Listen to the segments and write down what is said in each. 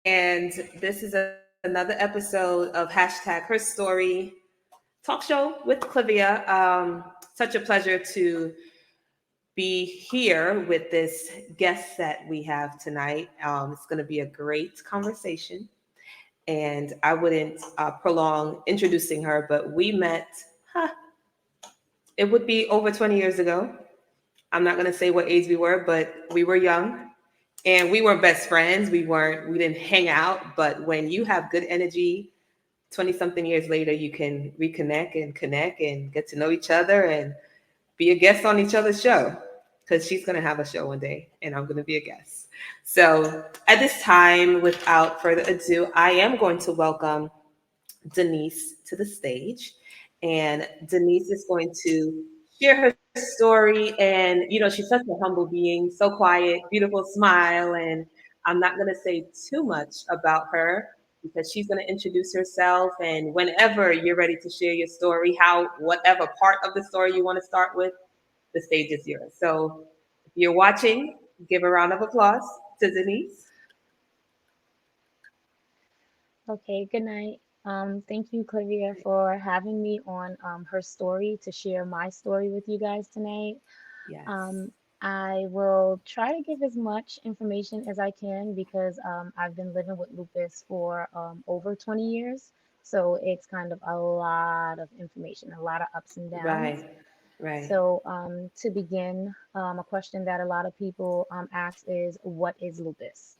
And this is another episode of hashtag HerStory talk show with Clavia. Such a pleasure to be here with this guest that we have tonight. It's going to be a great conversation, and I wouldn't prolong introducing her, but we met, huh, it would be over 20 years ago. I'm not going to say what age we were, but we were young. And we weren't best friends. We didn't hang out. But when you have good energy, 20 something years later, you can reconnect and connect and get to know each other and be a guest on each other's show. Because she's going to have a show one day and I'm going to be a guest. So at this time, without further ado, I am going to welcome Denise to the stage. And Denise is going to share her story. And, she's such a humble being, so quiet, beautiful smile. And I'm not going to say too much about her because she's going to introduce herself. And whenever you're ready to share your story, whatever part of the story you want to start with, the stage is yours. So if you're watching, give a round of applause to Denise. Okay, good night. Thank you, Clavia, for having me on her story to share my story with you guys tonight. Yes. Um, I will try to give as much information as I can because I've been living with lupus for over 20 years. So it's kind of a lot of information, a lot of ups and downs. Right. Right. So to begin, a question that a lot of people ask is, what is lupus?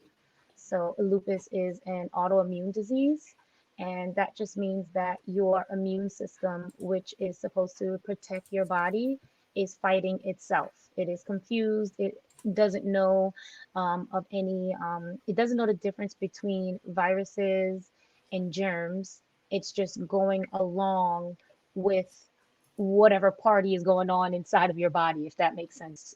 So, lupus is an autoimmune disease, and that just means that your immune system, which is supposed to protect your body, is fighting itself. It is confused. It doesn't know it doesn't know the difference between viruses and germs. It's just going along with whatever party is going on inside of your body, if that makes sense.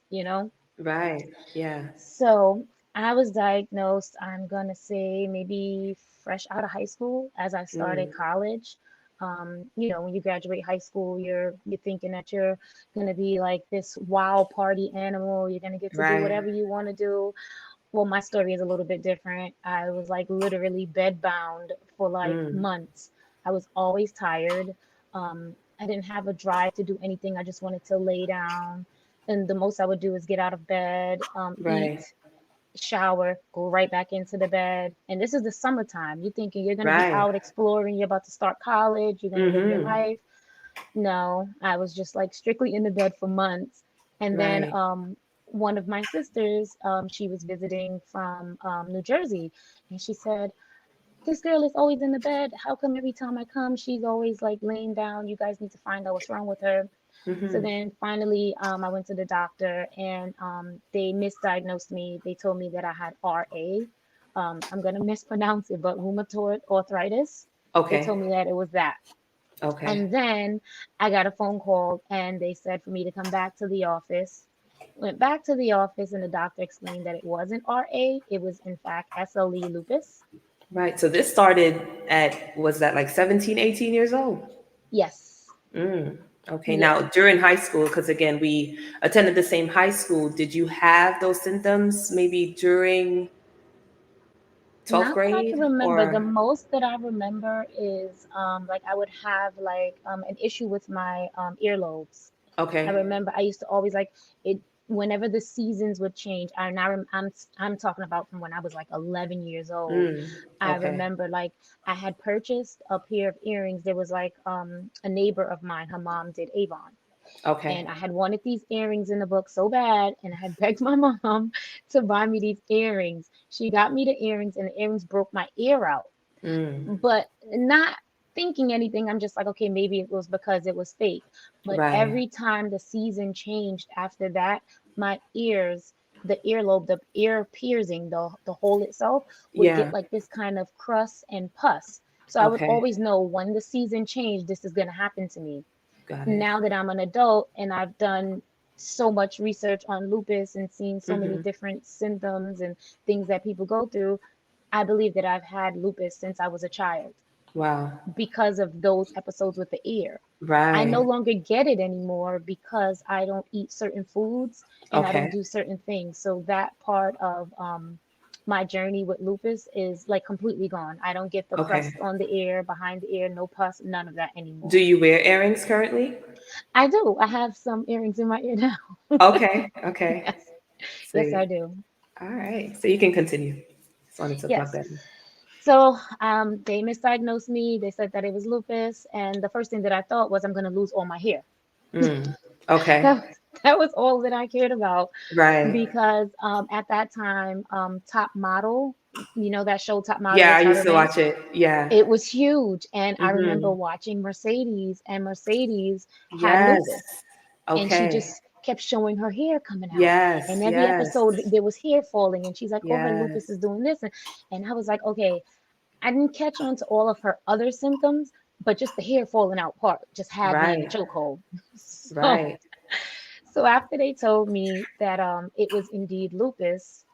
Right. Yeah. So I was diagnosed, I'm gonna say maybe fresh out of high school as I started Mm. college. When you graduate high school, you're thinking that you're gonna be like this wild party animal. You're gonna get to do Right. whatever you want to do. Well, my story is a little bit different. I was like literally bedbound for like Mm. months. I was always tired. I didn't have a drive to do anything. I just wanted to lay down. And the most I would do is get out of bed, Right. eat, shower, go right back into the bed. And this is the summertime. You're thinking you're going to be Right. out exploring, you're about to start college, you're going to live your Mm-hmm. life. No, I was just like strictly in the bed for months. And then Right. one of my sisters, she was visiting from New Jersey, and she said, "This girl is always in the bed. How come every time I come, she's always like laying down? You guys need to find out what's wrong with her." So Mm-hmm. then finally, I went to the doctor and they misdiagnosed me. They told me that I had RA. I'm going to mispronounce it, but rheumatoid arthritis. They Okay. told me that it was that. Okay. And then I got a phone call and they said for me to come back to the office. Went back to the office and the doctor explained that it wasn't RA. It was in fact SLE lupus. Right. So this started was that like 17, 18 years old? Yes. Mm. Okay. Now, Yeah. during high school, because again, we attended the same high school, did you have those symptoms maybe during 12th Not that I can grade remember. The or? most that I remember is like I would have like an issue with my earlobes. I Okay. remember I used to always like it whenever the seasons would change. I'm talking about from when I was like 11 years old. Mm. I Okay. remember like I had purchased a pair of earrings. There was like a neighbor of mine, her mom did Avon. Okay. And I had wanted these earrings in the book so bad, and I had begged my mom to buy me these earrings. She got me the earrings, and the earrings broke my ear out. Mm. But not thinking anything, I'm just like, okay, maybe it was because it was fake. But Right. every time the season changed after that, my ears, the earlobe, the ear piercing, the hole itself would Yeah. get like this kind of crust and pus. So I would Okay. always know when the season changed, this is going to happen to me. Got it. Now that I'm an adult and I've done so much research on lupus and seen so many Mm-hmm. different symptoms and things that people go through, I believe that I've had lupus since I was a child Wow. because of those episodes with the ear. I no Right. longer get it anymore because I don't eat certain foods and I don't Okay. do certain things. So that part of my journey with lupus is like completely gone. I don't get the Okay. crust on the ear, behind the ear, no pus, none of that Do anymore. you wear earrings currently? I do. I have some earrings in my ear now. Okay. Okay. Yes. Yes, I Sweet. do. All right. So you can continue. Just wanted to plug Yes. that in. So they misdiagnosed me. They said that it was lupus, and the first thing that I thought was I'm going to lose all my hair. Mm. Okay. That that was all that I cared about Right. because at that time, Top Model, you know that show Top Model Yeah, with I used Tyler to Banks, watch it. Yeah. it was huge, and I remember Mm-hmm. watching Mercedes, and Mercedes had Yes. lupus, and she Okay. just kept showing her hair coming out. And Yes. every Yes. episode there was hair falling, and she's like, "Oh, her lupus Yes. is doing this," and I was like, "Okay." I didn't catch on to all of her other symptoms, but just the hair falling out part just had me in a Right. chokehold. So, Right. so after they told me that it was indeed lupus,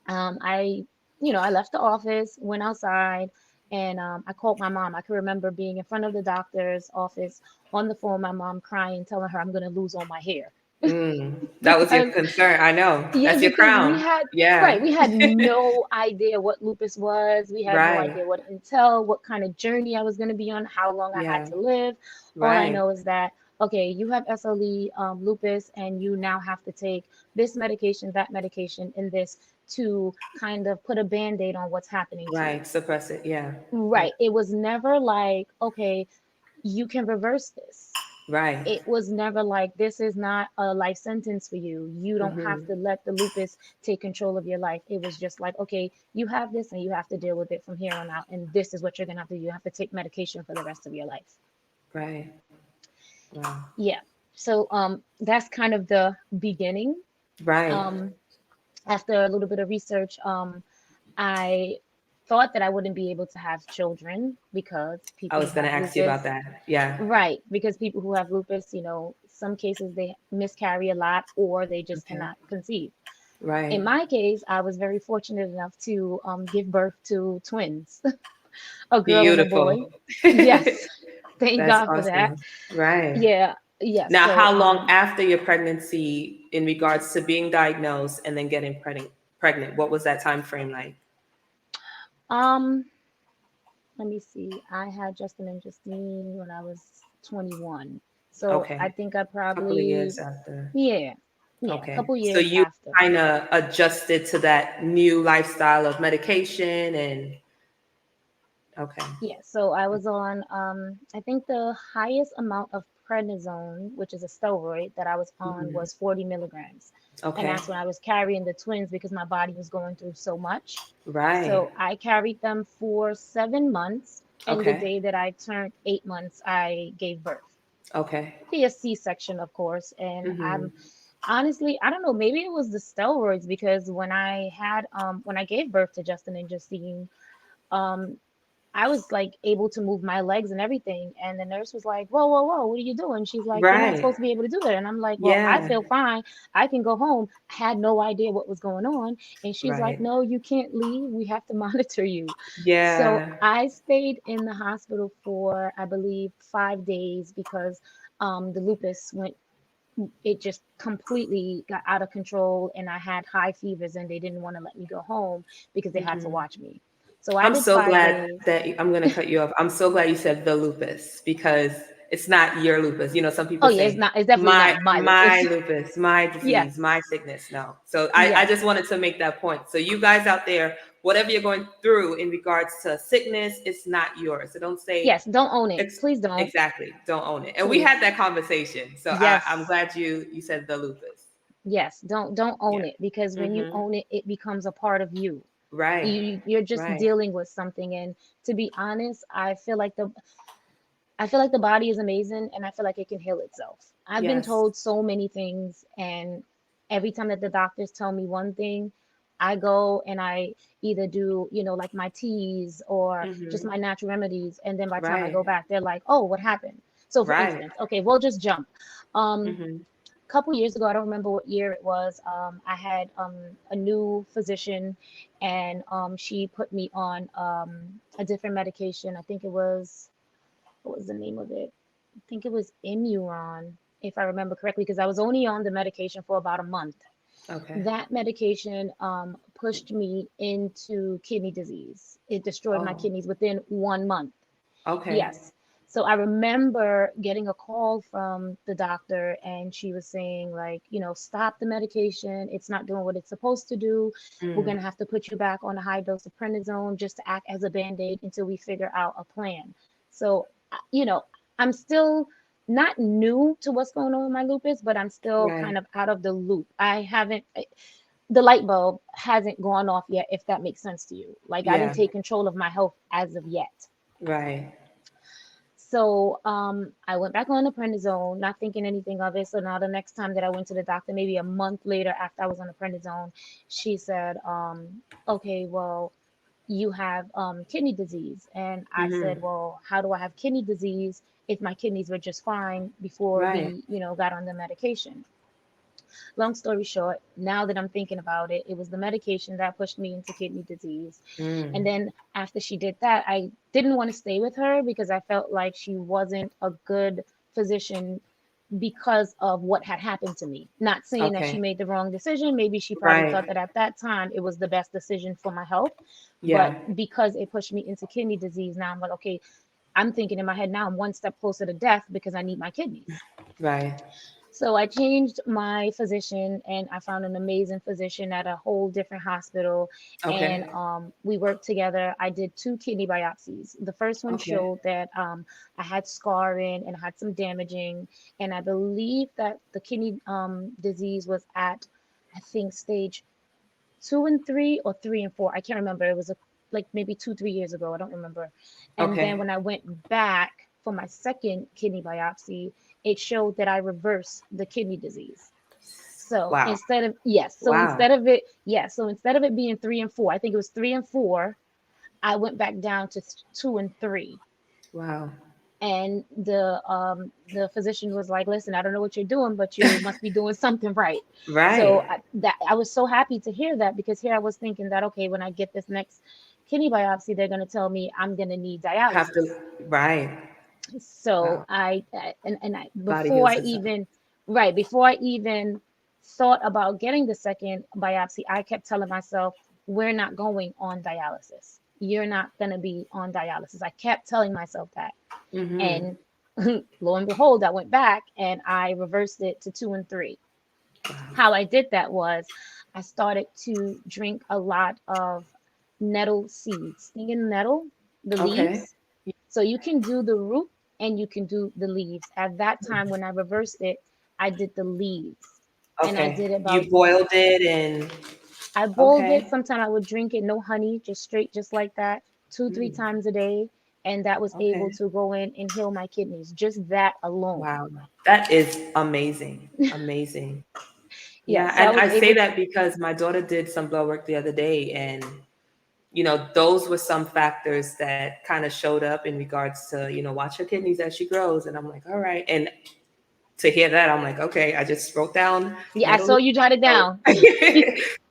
I, I left the office, went outside, and I called my mom. I can remember being in front of the doctor's office on the phone, my mom crying, telling her I'm going to lose all my hair Mm. That was your because concern. I know. yeah, That's your because we crown. had, right, Yeah. we had no idea what lupus was. We had no Right. idea what it entailed, what kind of journey I was going to be on, how long I had Yeah. to live. All I Right. know is that, okay, you have SLE, lupus, and you now have to take this medication, that medication, and this to kind of put a band-aid on what's happening to you. Right. Suppress it. Yeah. Yeah. Right. It was never like, okay, you can reverse this. Right. It was never like this is not a life sentence for you. You don't have Mm-hmm. to let the lupus take control of your life. It was just like, okay, you have this and you have to deal with it from here on out. And this is what you're gonna have to do. You have to take medication for the rest of your life. Right. Wow. Yeah. So that's kind of the beginning. Right. Um After a little bit of research, I thought that I wouldn't be able to have children because I people was who gonna have ask you about lupus. that. Yeah. Right, because people who have lupus, some cases they miscarry a lot or they just Okay. cannot conceive. In Right. my case, I was very fortunate enough to give birth to twins, a girl and a boy. Beautiful. Yes, thank That's God for that. awesome. Right. Yeah, yes. Now, So, how long after your pregnancy, in regards to being diagnosed and then getting pregnant, what was that time frame like? um, let me see. I had Justin and Justine when I was 21. So I Okay. think I A couple of probably, years after. yeah, yeah, a Okay. couple So years you after. kind of adjusted to that new lifestyle of medication and okay. Yeah, so I was on, I think the highest amount of prednisone, which is a steroid that I was on, Mhm. was 40 milligrams. And Okay. that's when I was carrying the twins because my body was going through so much. Right. So I carried them for 7 months. And the Okay. day that I turned 8 months, I gave birth Okay. via C-section, of course. And Hmm. I'm honestly, I don't know, maybe it was the steroids because when I gave birth to Justin and Justine, um, I was like able to move my legs and everything. And the nurse was like, whoa, whoa, whoa, what are you doing? She's like, you're not Right. supposed to be able to do that. And I'm like, well, I Yeah. feel fine. I can go home. I had no idea what was going on. And she's like, Right. no, you can't leave. We have to monitor you. So Yeah. I stayed in the hospital for, I believe, 5 days because the lupus it just completely got out of control and I had high fevers and they didn't want to let me go home because they had to Hmm. watch me. So I I'm did so five glad days. that I'm going to cut you off. I'm so glad you said the lupus because it's not your lupus. You know, some Oh people yeah, say it's definitely my not my my lupus. lupus, my Yes, disease, my sickness. No. So I yes, just wanted to make that point. So you guys out there, whatever you're going through in regards to sickness, it's not yours. So don't say yes. Don't own it. it's Please don't. exactly. Don't own it. And we Please. had that conversation. So I'm Yes, glad you said the lupus. yes. Don't own Yeah. it because when you Mm-hmm. own it, it becomes a part of you. Right. You're just Right. dealing with something. And to be honest, I feel like the body is amazing and I feel like it can heal itself. I've been Yes. told so many things, and every time that the doctors tell me one thing, I go and I either do, like my teas or just Mm-hmm. my natural remedies. And then by the time I Right. go back, they're like, oh, what happened? So for Right. instance, okay, we'll just jump. Um, Mm-hmm. a couple years ago, I don't remember what year it was. I had a new physician, and she put me on a different medication. I think it was what was the name of it? I think it was Imuron, if I remember correctly, because I was only on the medication for about a month. Okay. That medication pushed me into kidney disease. It destroyed my Oh, kidneys within 1 month. okay. Yes. So I remember getting a call from the doctor, and she was saying, like, stop the medication. It's not doing what it's supposed to do. We're Mm, going to have to put you back on a high dose of prednisone just to act as a band-aid until we figure out a plan. So, I'm still not new to what's going on with my lupus, but I'm still right. kind of out of the loop. The light bulb hasn't gone off yet, if that makes sense to you. Like, I didn't Yeah, take control of my health as of yet. right. So I went back on the prednisone, not thinking anything of it. So now the next time that I went to the doctor, maybe a month later after I was on the prednisone, she said, okay, well, you have kidney disease. And I Hmm. said, well, how do I have kidney disease if my kidneys were just fine before Right. we, got on the medication? Long story short, now that I'm thinking about it, it was the medication that pushed me into kidney disease. And Mm, then after she did that, I didn't want to stay with her because I felt like she wasn't a good physician because of what had happened to me. Not saying that she okay. made the wrong decision. Maybe she probably Right. thought that at that time it was the best decision for my health. But Yeah. because it pushed me into kidney disease, now I'm like, okay, I'm thinking in my head now I'm one step closer to death because I need my kidneys. Right. So I changed my physician, and I found an amazing physician at a whole different hospital. And Okay. we worked together. I did 2 kidney biopsies. The first one Okay. showed that I had scarring and had some damaging. And I believe that the kidney disease was at, I think, stage 2 and 3 or 3 and 4. I can't remember. It was like maybe 2, 3 years ago. I don't remember. And then Okay. when I went back for my second kidney biopsy, it showed that I reversed the kidney disease. So Wow. instead of yes, so Wow. instead of it, yes, so instead of it being 3 and 4, I think it was 3 and 4. I went back down to 2 and 3. Wow. And the physician was like, listen, I don't know what you're doing, but you must be doing something right. So Right. I was so happy to hear that, because here I was thinking that, okay, when I get this next kidney biopsy, they're going to tell me I'm going to need Have to. dialysis. Right. So Wow. before Body heals I itself. even, right, before I even thought about getting the second biopsy, I kept telling myself, we're not going on dialysis. You're not going to be on dialysis. I kept telling myself that. Mm-hmm. And lo and behold, I went back and I reversed it to 2 and 3. Wow. How I did that was I started to drink a lot of nettle seeds, stinging nettle, the Okay. leaves. So you can do the root and you can do the leaves. At that time, when I reversed it, I did the leaves. And I did Okay. about, You boiled it and I boiled it. okay. Sometimes I would drink it, no honey, just straight, just like that, two, three Mm, times a day. And that was able okay. to go in and heal my kidneys, just that alone. Wow. That is amazing. Amazing. Yeah. Yeah. So I And was I say able to, that because my daughter did some blood work the other day, and those were some factors that kind of showed up in regards to, watch her kidneys as she grows. And I'm like, all right. And to hear that, I'm like, okay, I just wrote down yeah, I nettle saw you jot it leaf down.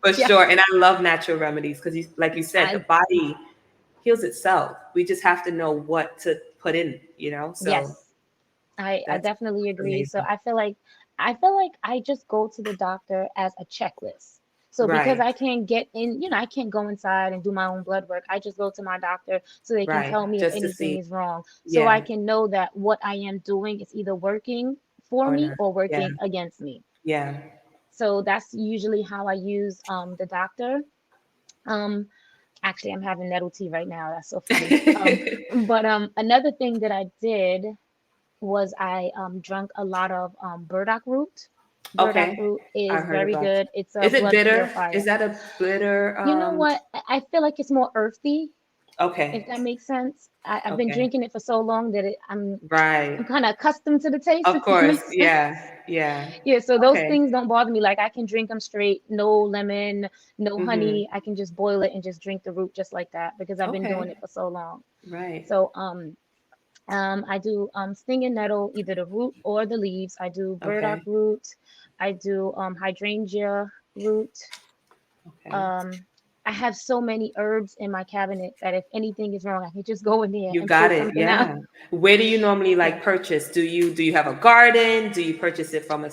for Yeah. sure. And I love natural remedies because, like you said, the I, body heals itself. We just have to know what to put in, So yes. I that's definitely agree. So amazing. I feel like I just go to the doctor as a checklist. So because Right, I can't get in, I can't go inside and do my own blood work. I just go to my doctor so they can right. tell me if Just to anything see, is wrong. So I yeah, can know that what I am doing is either working for or me not. or Yeah, working against me. yeah. So that's usually how I use the doctor. Um Actually, I'm having nettle tea right now. That's so funny. But another thing that I did was I drunk a lot of burdock root. Burdock Okay, root I is heard very about. good. It's a Is it blood bitter? Is purifier. that a bitter? You know what? I feel like it's more earthy, if Okay, that makes sense. I've been okay, drinking it for so long that I'm right. kind of accustomed to the taste, Of if that course, makes sense. yeah, yeah. Yeah, so those Okay. things don't bother me. Like I can drink them straight, no lemon, no Mm-hmm. honey. I can just boil it and just drink the root just like that because I've been doing Okay. it for so long. Right. So I do stinging nettle, either the root or the leaves. I do burdock Okay. root. I do hydrangea root. Okay. Um, I have so many herbs in my cabinet that if anything is wrong, I can just go in there You and pull got it. something out. Yeah. Where do you normally Yeah. like purchase? Do you have a garden? Do you purchase it from a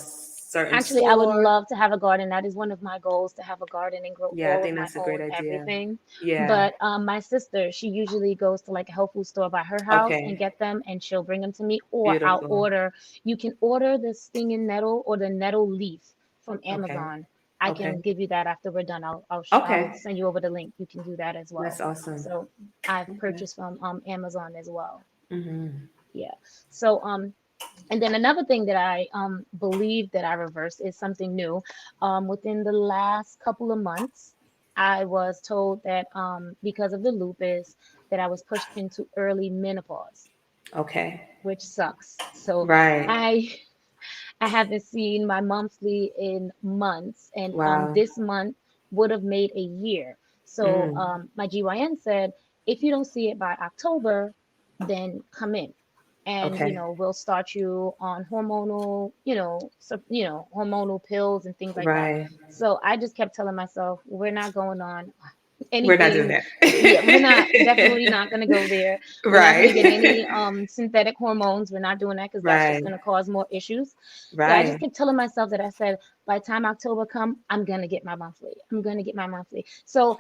certain Actually, I would store? love to have a garden. That is one of my goals, to have a garden and grow Yeah, I all of think my that's a great own idea. everything. Yeah. But my sister, she usually goes to like a health food store by her house and Okay. get them, and she'll bring them to me, or I'll Beautiful. order. You can order the stinging nettle or the nettle leaf from Okay. Amazon. I can Okay. give you that after we're done. I'll Okay. send you over the link. You can do that as That's well. awesome. So I've Okay. purchased from Amazon as well. Hmm. Yeah. So and then another thing that I believe that I reversed is something new. Within the last couple of months, I was told that because of the lupus, that I was pushed into early menopause, Okay. which sucks. So Right. I I haven't seen my monthly in months, and Wow. this month would have made a year. So Mm. my GYN said, if you don't see it by October, then come in, and Okay. we'll start you on hormonal, hormonal pills and things like that. Right. So I just kept telling myself, we're not going on We're not doing anything. that. Yeah, we're not definitely not going to go there. We're not going to get Right. any synthetic hormones. We're not doing that because that's just Right. going to cause more issues. So I just Right. kept telling myself that, I said, by the time October come, I'm going to get my monthly. I'm going to get my monthly. So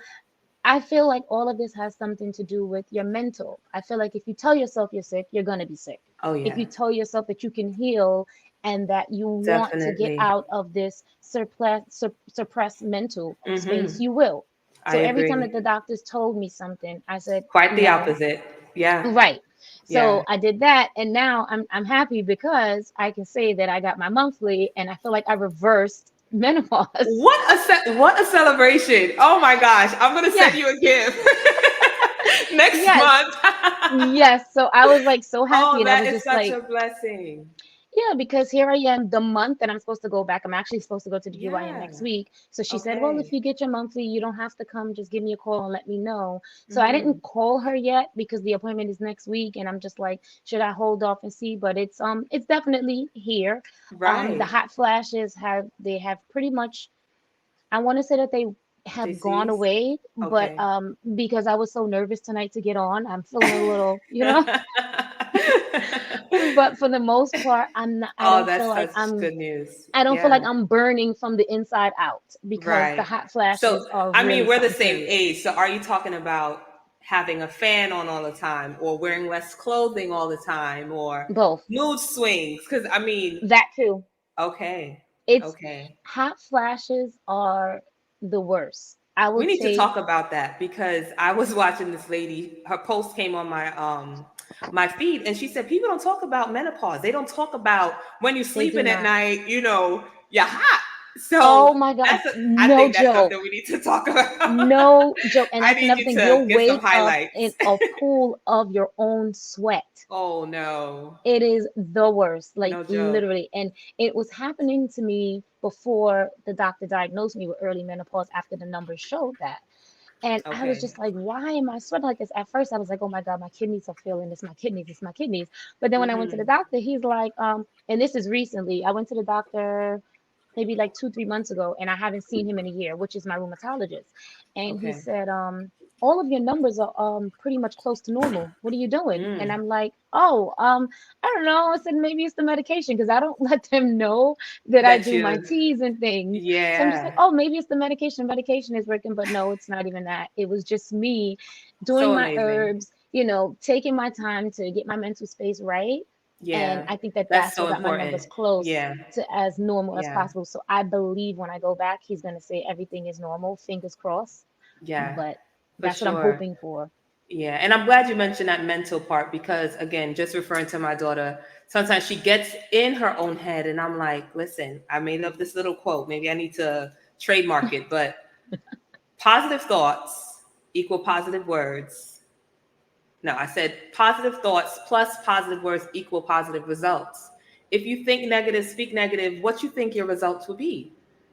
I feel like all of this has something to do with your mental. I feel like if you tell yourself you're sick, you're going to be sick. Oh If yeah. you tell yourself that you can heal and that you want to get Definitely. out of this suppressed mental space, Hmm. you will. I So every time that agree. the doctors told me something, I said, Quite the no. opposite. Yeah. Right. So Yeah. I did that, and now I'm happy because I can say that I got my monthly, and I feel like I reversed menopause. What a celebration. Oh my gosh. I'm gonna send Yes. you a gift next Yes. month. Yes. So I was like so happy, Oh, and I that was is just such like, a blessing. yeah, because here I am the month that I'm supposed to go back. I'm actually supposed to go to the GYN Yeah. next week. So she said, well, if Okay. you get your monthly, you don't have to come. Just give me a call and let me know. So I Hmm. didn't call her yet because the appointment is next week, and I'm just like, should I hold off and see? But it's definitely here. The Right. hot flashes have pretty much, I want to say that they have gone Disease. away, but Okay. because I was so nervous tonight to get on, I'm feeling a little, but for the most part, I Oh, don't feel that's like such good news. I don't feel Yeah. like I'm burning from the inside out because the Right. hot So, flashes are I mean, really we're the something same serious. age. So, are you talking about having a fan on all the time or wearing less clothing all the time or Both. mood swings? Because, I mean, That too. okay. It's Okay. hot flashes are the worst. I We would need to say talk about that because I was watching this lady, her post came on my feed and she said people don't talk about menopause. They don't talk about when you're they do sleeping at not. night, you're hot. Oh So my God, I no think that's joke. something we need to talk about. No joke. And I that's need another you thing. to You'll get some wake up highlights. in a pool of your own sweat. Oh no. It is the worst, like No joke. literally. And it was happening to me before the doctor diagnosed me with early menopause after the numbers showed that. And I was Okay. just like, why am I sweating like this? At first, I was like, oh my God, my kidneys are feeling this, my kidneys, it's my kidneys. But then when I went to the Hmm. doctor, he's like, and this is recently, I went to the doctor maybe like 2, 3 months ago, and I haven't seen him in a year, which is my rheumatologist. And he Okay. said, all of your numbers are pretty much close to normal. What are you doing? And Mm. I'm like, oh, I don't know. I said maybe it's the medication because I don't let them know that I That do my you teas and things. So I'm just like, yeah. oh, maybe it's the medication. Medication is working, but no, it's not even that. It was just me doing So my amazing. herbs, taking my time to get my mental space right. And Yeah. I think that That's that's so what got my numbers important. close Yeah. to as normal as Yeah. possible. So I believe when I go back, he's going to say everything is normal, fingers crossed. Yeah. But For that's what I'm sure. hoping for. Yeah, and I'm glad you mentioned that mental part because, again, just referring to my daughter, sometimes she gets in her own head, and I'm like, listen, I made up this little quote. Maybe I need to trademark it, but positive thoughts equal positive words. No, I said positive thoughts plus positive words equal positive results. If you think negative, speak negative, what you think your results will be.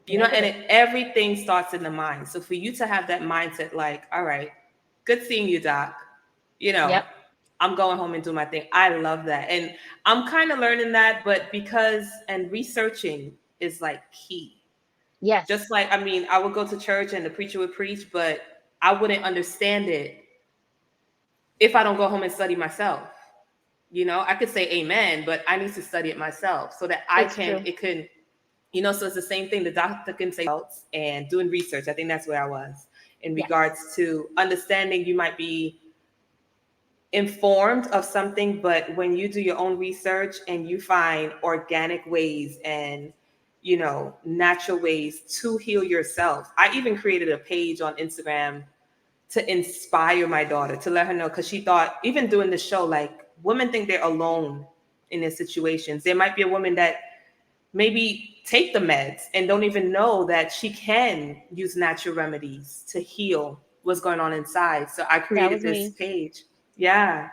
And Negative. everything starts in the mind. So for you to have that mindset, like, all right, good seeing you, Doc. You know, Yep. I'm going home and do my thing. I love that. And I'm kind of learning that, but because and researching is like key. Just Yes. like, I mean, I would go to church and the preacher would preach, but I wouldn't understand it if I don't go home and study myself. I could say amen, but I need to study it myself so that It's true. it can So it's the same thing. The doctor can say and doing research. I think that's where I was in Yes. regards to understanding you might be informed of something, but when you do your own research and you find organic ways and natural ways to heal yourself. I even created a page on Instagram to inspire my daughter, to let her know, because she thought, even doing the show, like, women think they're alone in their situations. There might be a woman that maybe take the meds and don't even know that she can use natural remedies to heal what's going on inside. So I That created was this me. page, yeah,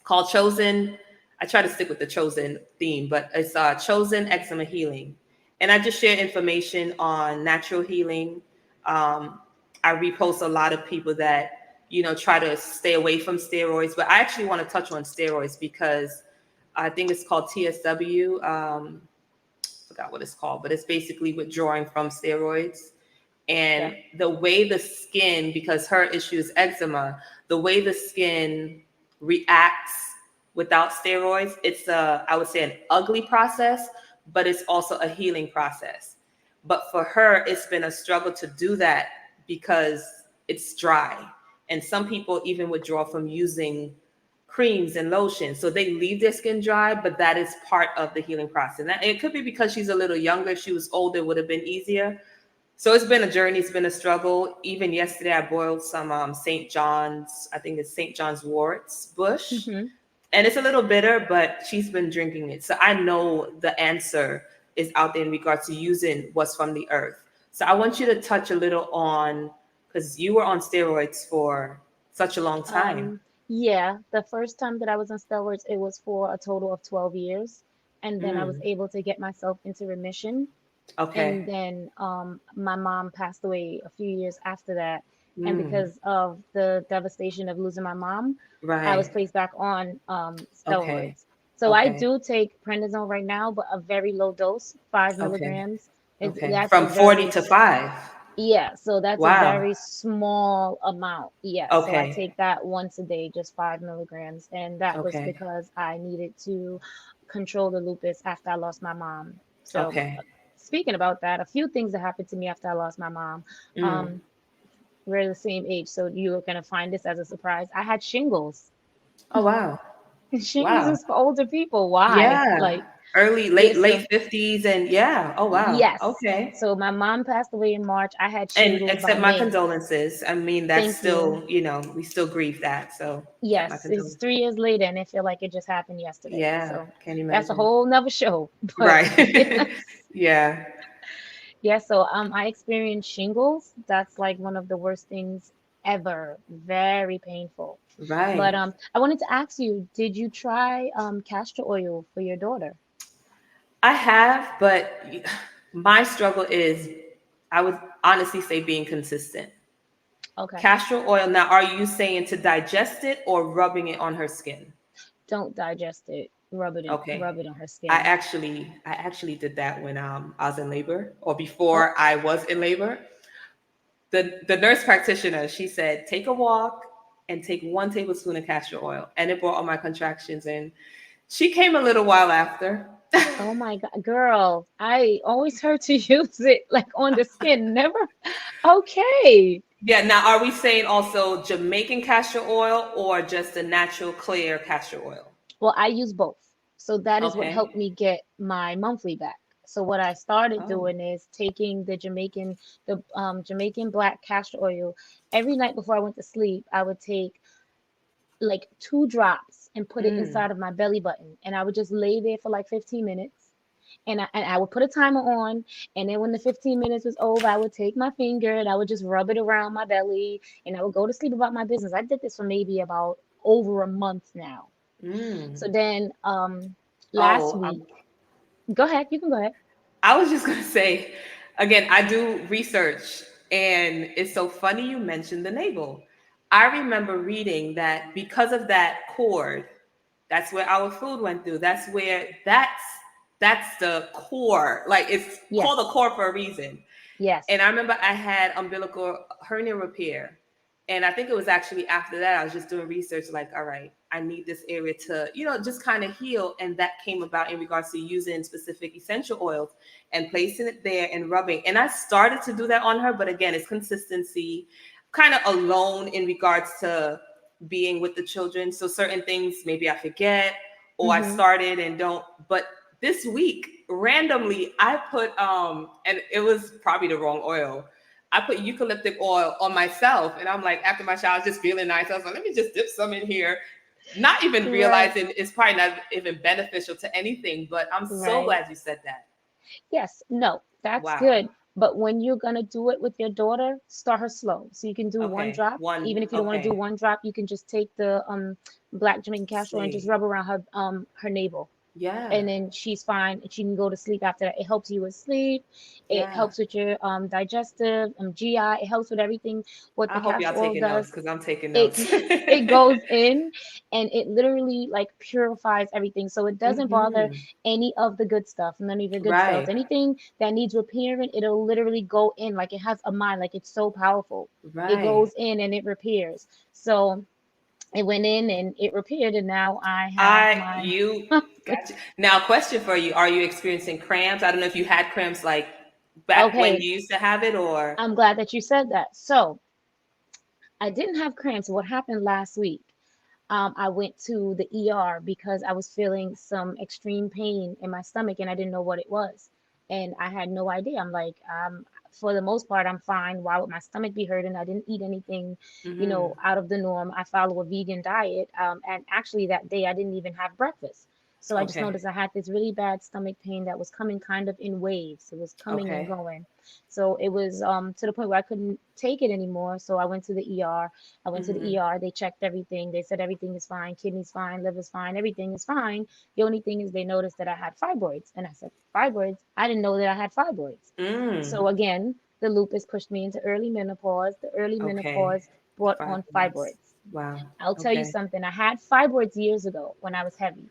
called Chosen. I try to stick with the Chosen theme, but it's Chosen Eczema Healing. And I just share information on natural healing. I repost a lot of people that, try to stay away from steroids, but I actually want to touch on steroids because I think it's called TSW. Forgot what it's called, but it's basically withdrawing from steroids. And Yeah. the way the skin, because her issue is eczema, the way the skin reacts without steroids, it's I would say, an ugly process, but it's also a healing process. But for her, it's been a struggle to do that because it's dry. And some people even withdraw from using creams and lotions. So they leave their skin dry, but that is part of the healing process. And it could be because she's a little younger. If she was older, it would have been easier. So it's been a journey. It's been a struggle. Even yesterday, I boiled some St. John's, I think it's St. John's worts bush. Hmm. And it's a little bitter, but she's been drinking it. So I know the answer is out there in regards to using what's from the earth. So I want you to touch a little on, because you were on steroids for such a long time. Yeah, the first time that I was on steroids, it was for a total of 12 years. And then I was Mm, able to get myself into remission. And okay. then my mom passed away a few years after that. And Mm, because of the devastation of losing my mom, I was right. placed back on Okay. steroids. So I Okay. do take prednisone right now, but a very low dose, five Okay. milligrams. Okay. That's a From 40 very to 5. yeah, so that's a Wow. very small amount. Yeah, so I Okay. take that once a day, just 5 milligrams. And that was Okay. because I needed to control the lupus after I lost my mom. So, Okay. speaking about that, a few things that happened to me after I lost my mom. Mm. Um, we're the same age, so you're gonna find this as a surprise. I had shingles. Oh, wow. And shingles Wow. is for older people. Why? Yeah. Like, Early, yeah, late so 50s. And yeah. Oh, wow. yes. Okay. So my mom passed away in March. I had And shingles by accept my May. condolences. I mean, that's Thank you. still, we still grieve that. So accept my Yes, it's condolences. 3 years later, and I feel like it just happened yesterday. Yeah. So Can't that's a imagine. whole nother show. But Right. yes, Yeah. yeah. So I experienced shingles. That's like one of the worst things ever. Very painful. But Right. I wanted to ask you, did you try castor oil for your daughter? I have, but my struggle is, I would honestly say, being consistent. Okay. Castor oil. Now, are you saying to digest it or rubbing it on her skin? Don't digest it. Okay. Rub it on her I skin. actually I actually did that when I was in labor, or Oh, before I was in labor. The nurse practitioner, she said, take a walk and take 1 tablespoon of castor oil. And it brought all my contractions in. She came a little while after. oh my God, girl. I always heard to use it like on the skin. Never. Okay. Yeah, now are we saying also Jamaican castor oil or just the natural clear castor oil? Well, I use both. So that is what Okay. helped me get my monthly back. So what I started Oh. doing is taking the Jamaican black castor oil. Every night before I went to sleep, I would take like 2 drops and put it Mm. inside of my belly button, and I would just lay there for like 15 minutes. And I would put a timer on, and then when the 15 minutes was over, I would take my finger and I would just rub it around my belly, and I would go to sleep about my business. I did this for maybe about over a month now. Mm. So then last Oh, week, go ahead, you can go ahead. I was just gonna say, again, I do research, and it's so funny you mentioned the navel. I remember reading that because of that cord, that's where our food went through. That's the core. Like, it's called a Yes, core for a reason. And yes. I remember I had umbilical hernia repair, And I think it was actually after that, I was just doing research, like, all right, I need this area to, just kind of heal. And that came about in regards to using specific essential oils and placing it there and rubbing. And I started to do that on her. But again, it's consistency, kind of alone in regards to being with the children. So certain things maybe I forget or I Mm-hmm. started and don't. But this week, randomly, I put, and it was probably the wrong oil. I put eucalyptic oil on myself, and I'm like, after my shower, I was just feeling nice. I was like, let me just dip some in here, not even Right. realizing it's probably not even beneficial to anything. But I'm so Right. glad you said that. Yes, no, that's Wow. good. But when you're gonna do it with your daughter, start her slow. So you can do one Okay. drop. Even if you don't want to do Okay. one drop, you can just take the black Jamaican castor oil and just See. rub around her navel. Yeah. And then she's fine and she can go to sleep after that. It helps you with sleep. It Yeah. helps with your digestive, GI. It helps with everything. What I the hope y'all castor oil taking notes does, because I'm taking it notes. it goes in and it literally like purifies everything. So it doesn't bother Hmm. any of the good stuff, none of your good cells. Right. Anything that needs repairing, it'll literally go in like it has a mind, like it's so powerful. It Right. goes in and it repairs. So it went in and it repaired, and now I have my You got you. Now, question for you. Are you experiencing cramps? I don't know if you had cramps like back when okay. you used to have it or. I'm glad that you said that. So I didn't have cramps. What happened last week? I went to the ER because I was feeling some extreme pain in my stomach and I didn't know what it was. And I had no idea. I'm like, for the most part, I'm fine. Why would my stomach be hurting? I didn't eat anything, Hmm. out of the norm. I follow a vegan diet. And actually, that day, I didn't even have breakfast. So I just Okay. noticed I had this really bad stomach pain that was coming kind of in waves. It was coming and Okay. going. So it was to the point where I couldn't take it anymore. So I went to the ER. I went to the Hmm. ER. They checked everything. They said everything is fine, kidneys fine, liver's fine, everything is fine. The only thing is they noticed that I had fibroids. And I said, fibroids? I didn't know that I had fibroids. So Mm. again, the lupus pushed me into early menopause. The early Okay. menopause brought on Fibroids. fibroids. Wow. I'll tell you Okay. something. I had fibroids years ago when I was heavy.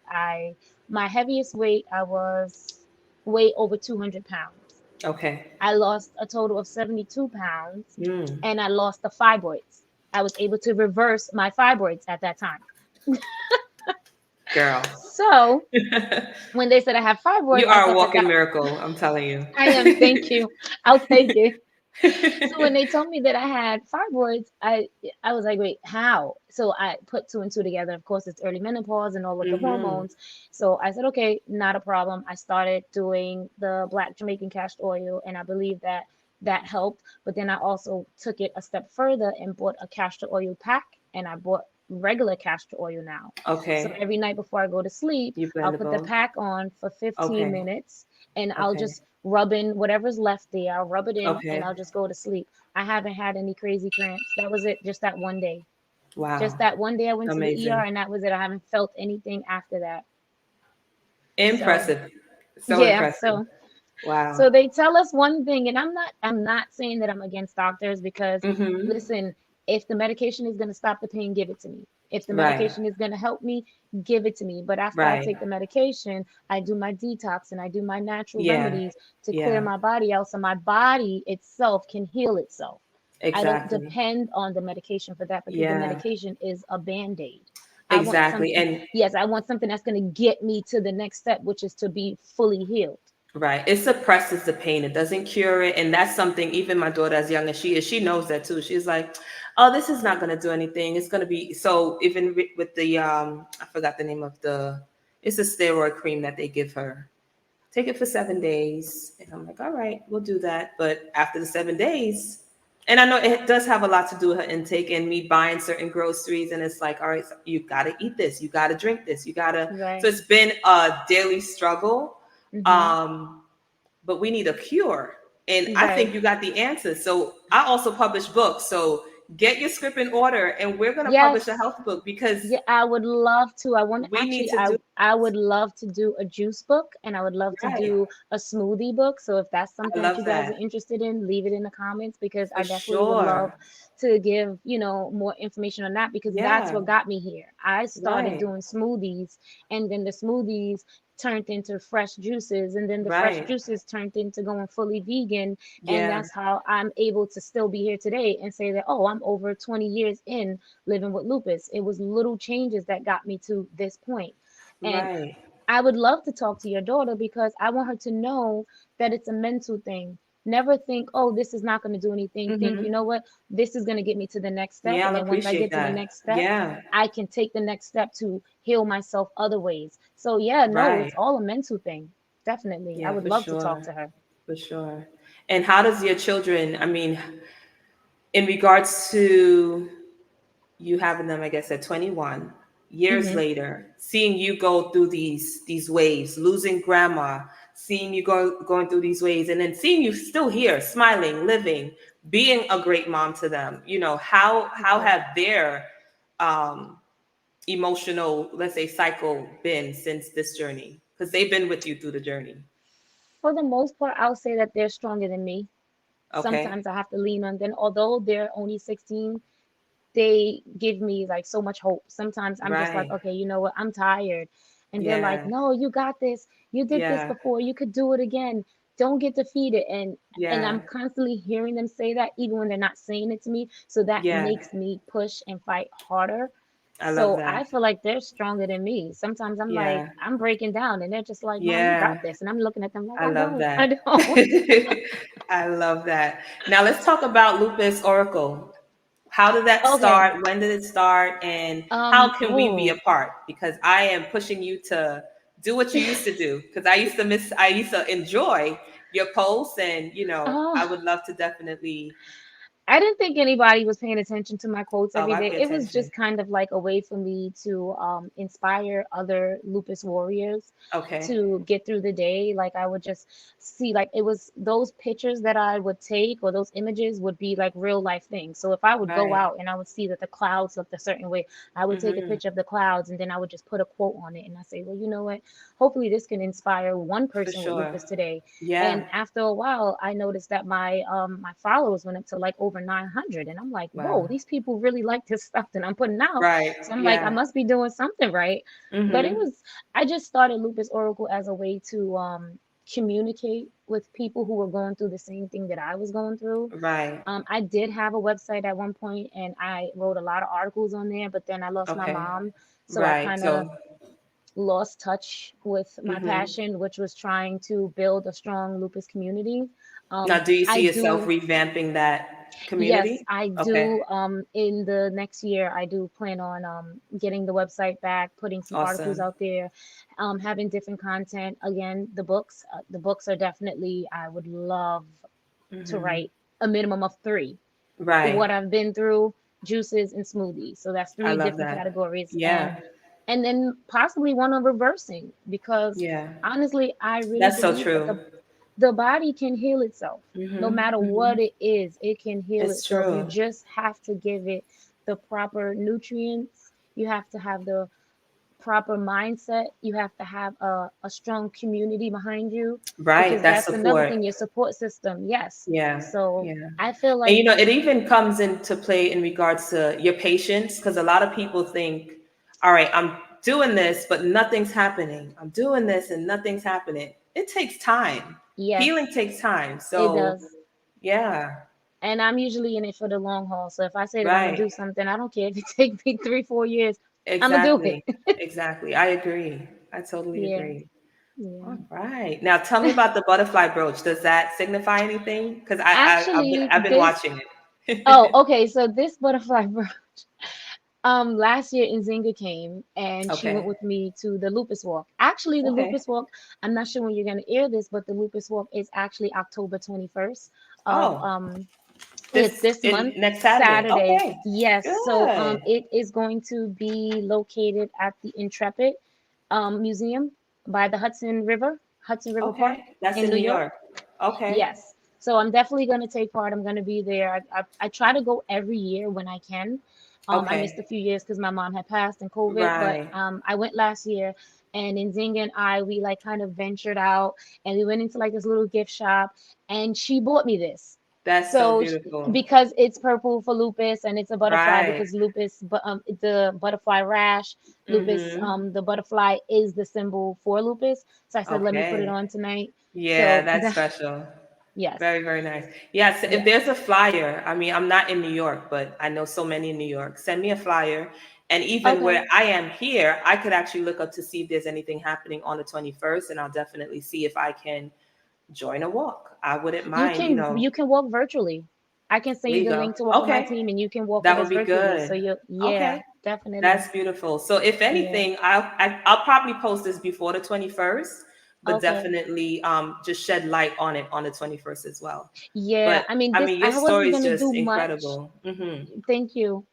My heaviest weight, I was way over 200 pounds. Okay. I lost a total of 72 pounds Mm. and I lost the fibroids. I was able to reverse my fibroids at that time. Girl. So when they said I have You fibroids, I are a thought that walking miracle. I'm telling you. I am. Thank you. I'll take it. So when they told me that I had fibroids, I was like, wait, how? So I put two and two together. Of course, it's early menopause and all with the Hmm. hormones. So I said, okay, not a problem. I started doing the black Jamaican castor oil, and I believe that that helped. But then I also took it a step further and bought a castor oil pack, and I bought regular castor oil now. So Okay. every night before I go to sleep, You I'll blend the put the both. pack on for 15 Okay. minutes and I'll Okay. just rub in whatever's left there. I'll rub it in and Okay. I'll just go to sleep. I haven't had any crazy cramps. That was it, just that one day. Just Wow. that one day I went to the ER Amazing. and that was it. I haven't felt anything after that. So, Impressive. So yeah, impressive. so Wow. they tell us one thing, and I'm not saying that I'm against doctors because Hmm. listen, if the medication is going to stop the pain, give it to me. If the Right. medication is going to help me, give it to me. But after I Right. take the medication, I do my detox and I do my natural Yeah. remedies to clear Yeah. my body out so my body itself can heal itself. I don't Exactly. depend on the medication for that because the Yeah. medication is a band-aid. I want Exactly. something, And yes, I want something that's going to get me to the next step, which is to be fully healed. right. It suppresses the pain. It doesn't cure it. And that's something even my daughter, as young as she is, she knows that too. She's like, oh, this is not going to do anything. It's going to be so even with the I forgot the name of it's a steroid cream that they give her. Take it for 7 days. And I'm like, all right, we'll do that. But after the 7 days, and I know it does have a lot to do with her intake and me buying certain groceries. And it's like, all right, so you got to eat this. You got to drink this. You got to. So Right. it's been a daily struggle. Hmm. Um, but we need a cure. And I think Right. you got the answer. So I also publish books. So get your script in order and we're going to publish a Yes. health book because Yeah, I would love to. I want we need actually to do I would love to do a juice book and I would love to right. do a smoothie book. So if that's I something that love you guys are that interested in, leave it in the comments because for I definitely would love sure. to give, more information on that because that's Yeah, what got me here. I started right. doing smoothies and then the smoothies turned into fresh juices, and then the fresh Right. juices turned into going fully vegan. And Yeah. that's how I'm able to still be here today and say that, oh, I'm over 20 years in living with lupus. It was little changes that got me to this point. And Right. I would love to talk to your daughter because I want her to know that it's a mental thing. Never think, oh, this is not going to do anything. Think, you Mm-hmm. know what? This is going to get me to the next step. Yeah, And I then once I appreciate get to the that. next step, Yeah. I can take the next step to heal myself other ways. So, yeah, no, Right. it's all a mental thing. Definitely. I Yeah, would for love to talk sure. to her. For sure. And how does your children, I mean, in regards to you having them, I guess, at 21 years Hmm. later, seeing you go through these waves, losing grandma, seeing you going through these waves, and then seeing you still here, smiling, living, being a great mom to them. How Okay. have their um, emotional, let's say, cycle been since this journey? Because they've been with you through the journey. For the most part, I'll say that they're stronger than me. Okay. Sometimes I have to lean on them. Although they're only 16, they give me like so much hope. Sometimes I'm just like, Right. okay, you know what? I'm tired. And they're like, Yeah. no, you got this. You did this Yeah. before. You could do it again. Don't get defeated. And Yeah. I'm constantly hearing them say that even when they're not saying it to me. So that Yeah. makes me push and fight harder. I love So I that. feel like they're stronger than me. Sometimes I'm like, Yeah. I'm breaking down and they're just like, Mom, you got Yeah. this. And I'm looking at them like, I I love don't, I that. don't. I love that. Now let's talk about Lupus Oracle. How did that Okay. start? When did it start? And how can we be a Oh, part? Because I am pushing you to do what you used to do. Because I used to enjoy your posts, and I oh. would love to definitely. I didn't think anybody was paying attention to my quotes Oh, every I day. pay It was attention. just kind of like a way for me to inspire other lupus warriors Okay. to get through the day. Like I would just see, like it was those pictures that I would take or those images would be like real life things. So if I would go Right. out and I would see that the clouds looked a certain way, I would take a Mm-hmm. picture of the clouds and then I would just put a quote on it and I say, well, you know what? Hopefully this can inspire one For person with sure. lupus today. Yeah. And after a while, I noticed that my followers went up to like over 900, and I'm like, whoa, Wow. these people really like this stuff that I'm putting out. Right. So I'm like, I Yeah. must be doing something right. But it Mm-hmm. was, I just started Lupus Oracle as a way to communicate with people who were going through the same thing that I was going through. Right. I did have a website at one point, and I wrote a lot of articles on there, but then I lost my Okay. mom, so I Right. kind of So, lost touch with my hmm passion, which was trying to build a strong lupus community. now, do you I see yourself do, revamping that yes, community? I Okay. do. In the next year, I do plan on getting the website back, putting some articles Awesome. out there, having different content. Again, the books are definitely, I would love to Hmm. write a minimum of three. Right. What I've been through, juices and smoothies. So that's I three love different that. categories. Yeah. And then possibly one on reversing because Yeah. honestly, I really That's so believe that true. the body can heal itself. No Hmm. matter Hmm. what it is, it can heal It's itself. You true. just have to give it the proper nutrients. You have to have the proper mindset. You have to have a strong community behind you Right. because That's that's another support. thing, your support system. Yes. Yeah. So Yeah. I feel And like, it even comes into play in regards to your patience, because a lot of people think, all right, I'm doing this, but nothing's happening. I'm doing this and nothing's happening. It takes time. Healing yes, takes time. it So, does. yeah, And I'm usually in it for the long haul. So if I say that I'm gonna right. do something, I don't care if it takes me 3, 4 years. I'm gonna do Exactly. it. Exactly. I agree. I totally Yeah, agree. yeah. All right. Now tell me about the butterfly brooch. Does that signify anything? Because Actually, I've been this watching oh, it. okay. So this butterfly brooch, last year Nzinga came and she went Okay. with me to the Lupus Walk. Actually, the Okay. Lupus Walk, I'm not sure when you're gonna air this, but the Lupus Walk is actually October 21st of Oh, it's this this in month, next Saturday. Saturday. Okay. Yes. So Good. it is going to be located at the Intrepid Museum by the Hudson River Park Okay. That's in in New New York. York. Okay. Yes. So I'm definitely going to take part. I'm going to be there. I try to go every year when I can. I missed a Okay. few years because my mom had passed in COVID, but Right. I went last year, and Nzinga and we like kind of ventured out and we went into like this little gift shop, and she bought me this. That's so So beautiful. because it's purple for lupus and it's a butterfly Right. because lupus, but the butterfly rash, lupus, Mm-hmm. the butterfly is the symbol for lupus. So I said, let me put it Okay. on tonight. Yeah, So that's special. yes, Very, very nice. Yes, if yes. there's a flyer, I mean, I'm not in New York, but I know so many in New York. Send me a flyer. And even Okay. where I am here, I could actually look up to see if there's anything happening on the 21st, and I'll definitely see if I can join a walk. I wouldn't mind, You can walk virtually. I can send there you you the go. link to walk with my Okay, team and you can walk that with would us be virtually. So good. you yeah, Okay. definitely. That's beautiful. So if Yeah. anything, I'll probably post this before the 21st, but Okay. definitely just shed light on it on the 21st as well. Yeah. But I mean, I this mean, your I story wasn't is gonna do just much. incredible. Hmm. Thank you.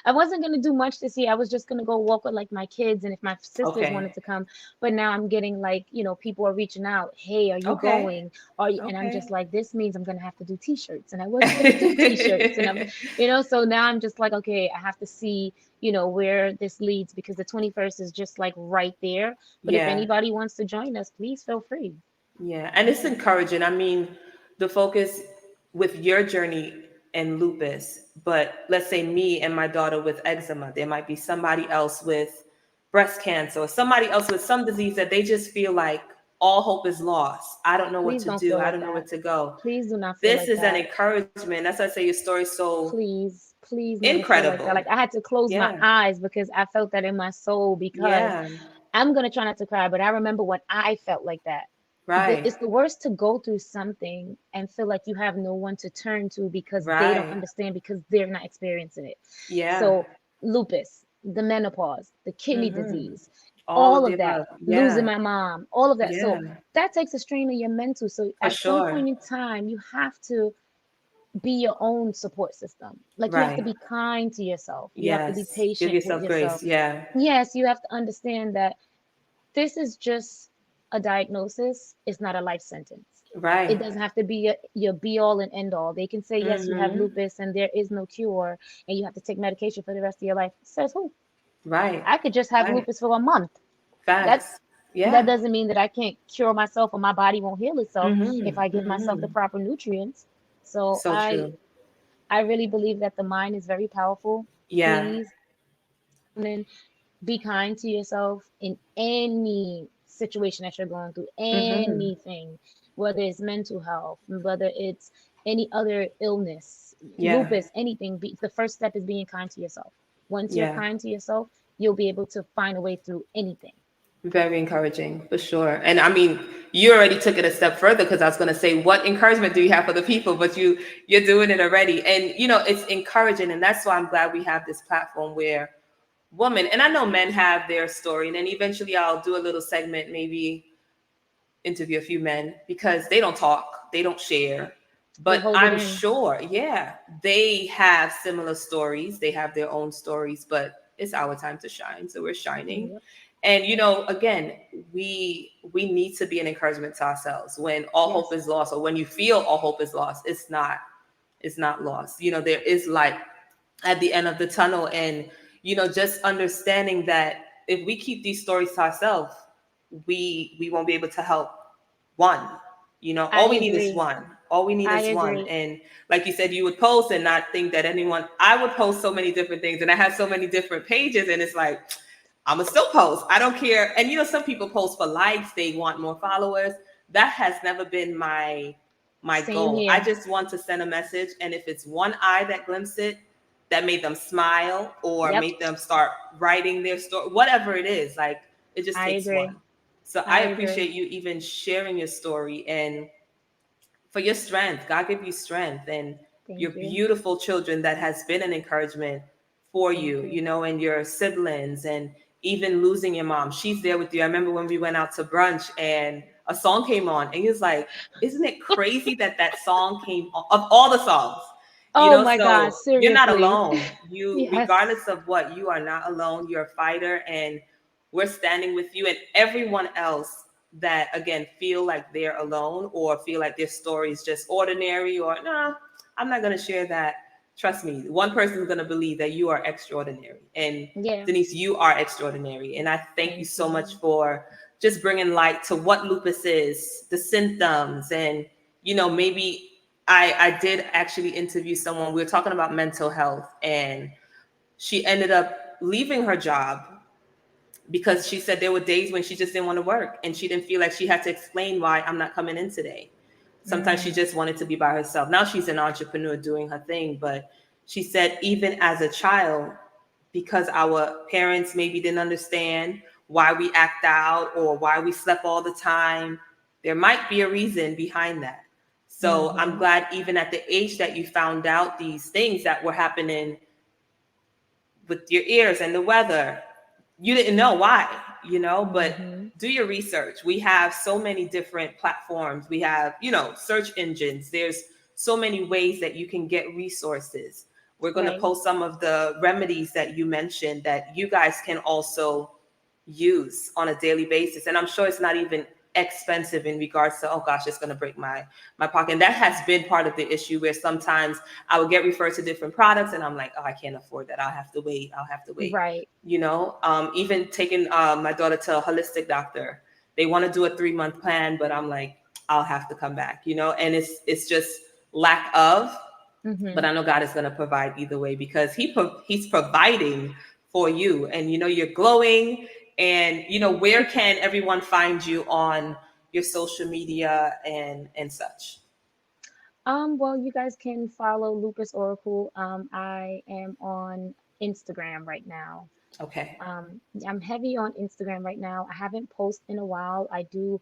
I wasn't gonna do much this year. I was just gonna go walk with like my kids and if my sisters Okay. wanted to come. But now I'm getting like, people are reaching out. Hey, are you Okay. going? Are you? And I'm just Okay. like, this means I'm gonna have to do t-shirts. And I wasn't gonna do t-shirts. And so now I'm just like, okay, I have to see, where this leads because the 21st is just like right there. But if Yeah. anybody wants to join us, please feel free. Yeah. And it's encouraging. I mean, the focus with your journey and lupus, but let's say me and my daughter with eczema, there might be somebody else with breast cancer or somebody else with some disease that they just feel like all hope is lost. I don't know what Please to don't do. feel I like don't know where that. to go. Please do not feel This like is an that. encouragement. That's why I say your story's so Please never feel like that. incredible. Like I had to close my Yeah. eyes because I felt that in my soul because Yeah. I'm gonna try not to cry, but I remember when I felt like that. Right. It's the worst to go through something and feel like you have no one to turn to because they don't Right. understand because they're not experiencing it. Yeah. So lupus, the menopause, the kidney Hmm. disease, All all of the of that, above. losing Yeah. my mom, all of that. Yeah. So that takes a strain on your mental. So For at some sure. point in time, you have to be your own support system. Like you have to Right. be kind to yourself. You have to be Yes. Give patient with yourself grace. yourself. Yeah. Yes, you have to understand that this is just a diagnosis. It's not a life sentence. It Right. doesn't have to be your be all and end all. They can say, yes, you have Hmm. lupus and there is no cure and you have to take medication for the rest of your life. Says who? Right. I could just have Right. lupus for a month. That Facts. that Yeah. doesn't mean that I can't cure myself or my body won't heal itself Hmm. if I give myself the Hmm. proper nutrients. So So true. I really believe that the mind is very powerful. Yeah. Please be kind to yourself in any situation that you're going through, Hmm. anything, whether it's mental health, whether it's any other illness, Yeah. lupus, anything. The first step is being kind to yourself. Once you're Yeah. kind to yourself, you'll be able to find a way through anything. Very encouraging for sure. And I mean, you already took it a step further because I was going to say, what encouragement do you have for the people? But you're doing it already, and it's encouraging, and that's why I'm glad we have this platform where women, and I know men have their story, and then eventually I'll do a little segment, maybe interview a few men because they don't talk, they don't share, They but hold it I'm in. sure, yeah, they have similar stories, they have their own stories, but it's our time to shine, so we're shining. Yep. And again, we need to be an encouragement to ourselves when all hope Yes. is lost, or when you feel all hope is lost. It's not lost. There is light at the end of the tunnel, and just understanding that if we keep these stories to ourselves, we won't be able to help one. I All we need is agree. one. All we need I is one. agree. And like you said, you would post and not think that anyone. I would post so many different things, and I have so many different pages, and it's like, I'm gonna still post. I don't care. And some people post for likes. They want more followers. That has never been my Same goal. I here. just want to send a message, and if it's one eye that glimpsed it, that made them smile or Yep. made them start writing their story, whatever it is, like it just I takes agree. one. So I I agree. appreciate you even sharing your story and for your strength. God give you strength and your Thank you. beautiful children that has been an encouragement for Thank you, you. and your siblings and even losing your mom. She's there with you. I remember when we went out to brunch and a song came on and he was like, isn't it crazy that that song came on of all the songs? Oh my God, So you're not seriously. alone. You, Yes. regardless of what, you are not alone. You're a fighter and we're standing with you and everyone else that again feel like they're alone or feel like their story is just ordinary or no, I'm not going to share that. Trust me, one person is going to believe that you are extraordinary. And Yeah. Denise, you are extraordinary. And I thank you Thank so much you. for just bringing light to what lupus is, the symptoms, and maybe I did actually interview someone. We were talking about mental health, and she ended up leaving her job because she said there were days when she just didn't want to work, and she didn't feel like she had to explain why I'm not coming in today. Sometimes she just wanted to be by herself. Now she's an entrepreneur doing her thing, but she said even as a child, because our parents maybe didn't understand why we act out or why we slept all the time, there might be a reason behind that. So I'm glad even at the age that you found out these things that were happening with your ears and the weather, you didn't know why, but do your research. We have so many different platforms. We have, search engines. There's so many ways that you can get resources. We're going to post some of the remedies that you mentioned that you guys can also use on a daily basis. And I'm sure it's not even expensive in regards to, oh gosh, it's going to break my pocket. And that has been part of the issue, where sometimes I would get referred to different products and I'm like, oh, I can't afford that. I'll have to wait. Right. Even taking my daughter to a holistic doctor, they want to do a 3-month plan, but I'm like, I'll have to come back, and it's just lack of, but I know God is going to provide either way, because he's providing for you, and you're glowing. And where can everyone find you on your social media and such? Well, you guys can follow Lupus Oracle. I am on Instagram right now. Okay. I'm heavy on Instagram right now. I haven't posted in a while. I do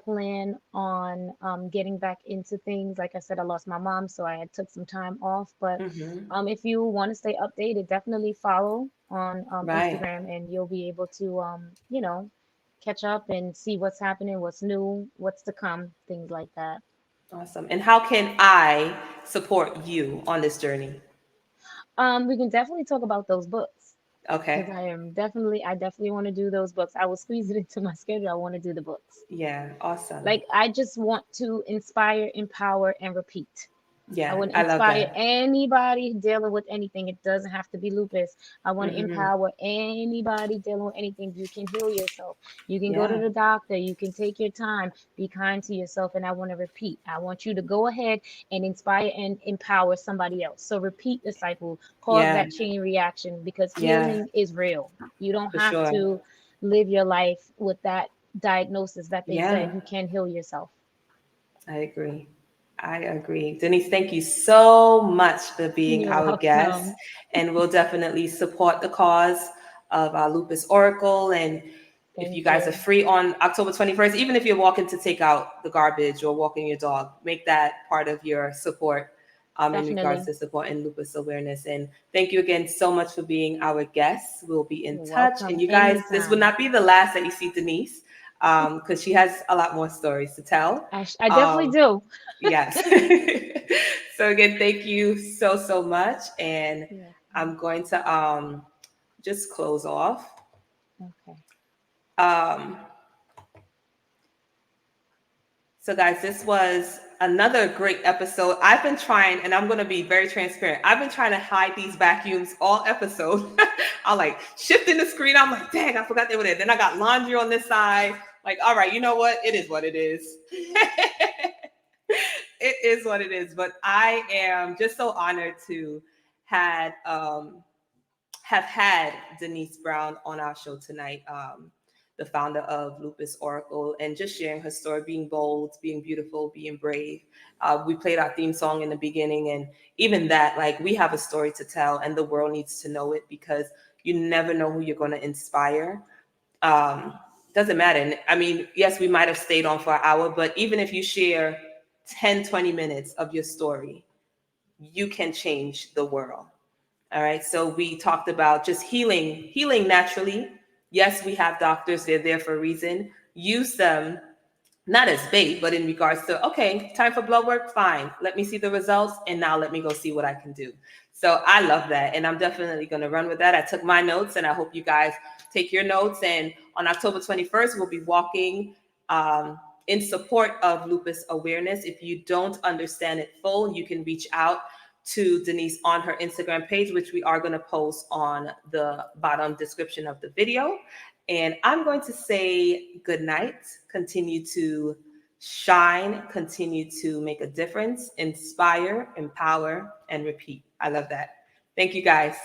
plan on getting back into things. Like I said, I lost my mom, so I had took some time off. But if you want to stay updated, definitely follow on Instagram, and you'll be able to catch up and see what's happening, what's new, what's to come, things like that. Awesome. And how can I support you on this journey? We can definitely talk about those books. Okay. Because I definitely want to do those books. I will squeeze it into my schedule. I want to do the books. Yeah, awesome. Like, I just want to inspire, empower, and repeat. Yeah, I want to I love inspire that. anybody dealing with anything. It doesn't have to be lupus. I want to empower anybody dealing with anything. You can heal yourself. You can go to the doctor. You can take your time. Be kind to yourself. And I want to repeat. I want you to go ahead and inspire and empower somebody else. So repeat the cycle. Cause that chain reaction, because healing is real. You don't have to live your life with that diagnosis that they said. You can heal yourself. I agree. Denise, thank you so much for being You're our guest. welcome. And we'll definitely support the cause of our Lupus Oracle. And if you guys are free on October 21st, even if you're walking to take out the garbage or walking your dog, make that part of your support in regards to support and lupus awareness. And thank you again so much for being our guest. We'll be in touch. Welcome. And you guys, Anytime. this will not be the last that you see Denise, because she has a lot more stories to tell. I definitely do. Yes. So again, thank you so much. And I'm going to just close off. Okay. So guys, this was another great episode. I've been trying, and I'm going to be very transparent, I've been trying to hide these vacuums all episode. I'm like shifting the screen. I'm like, dang, I forgot they were there. Then I got laundry on this side. Like, all right, you know what? It is what it is. It is what it is. But I am just so honored to have had Denis Brown on our show tonight. The founder of Lupus Oracle, and just sharing her story, being bold, being beautiful, being brave. We played our theme song in the beginning, and even that, like, we have a story to tell, and the world needs to know it, because you never know who you're going to inspire. Doesn't matter. And I mean, yes, we might have stayed on for an hour, but even if you share 10, 20 minutes of your story, you can change the world. All right. So we talked about just healing naturally. Yes, we have doctors. They're there for a reason. Use them, not as bait, but in regards to, okay, time for blood work. Fine. Let me see the results. And now let me go see what I can do. So I love that. And I'm definitely going to run with that. I took my notes, and I hope you guys take your notes. And on October 21st, we'll be walking in support of lupus awareness. If you don't understand it full, you can reach out to Denise on her Instagram page, which we are going to post on the bottom description of the video. And I'm going to say good night. Continue to shine, continue to make a difference, inspire, empower, and repeat. I love that. Thank you, guys.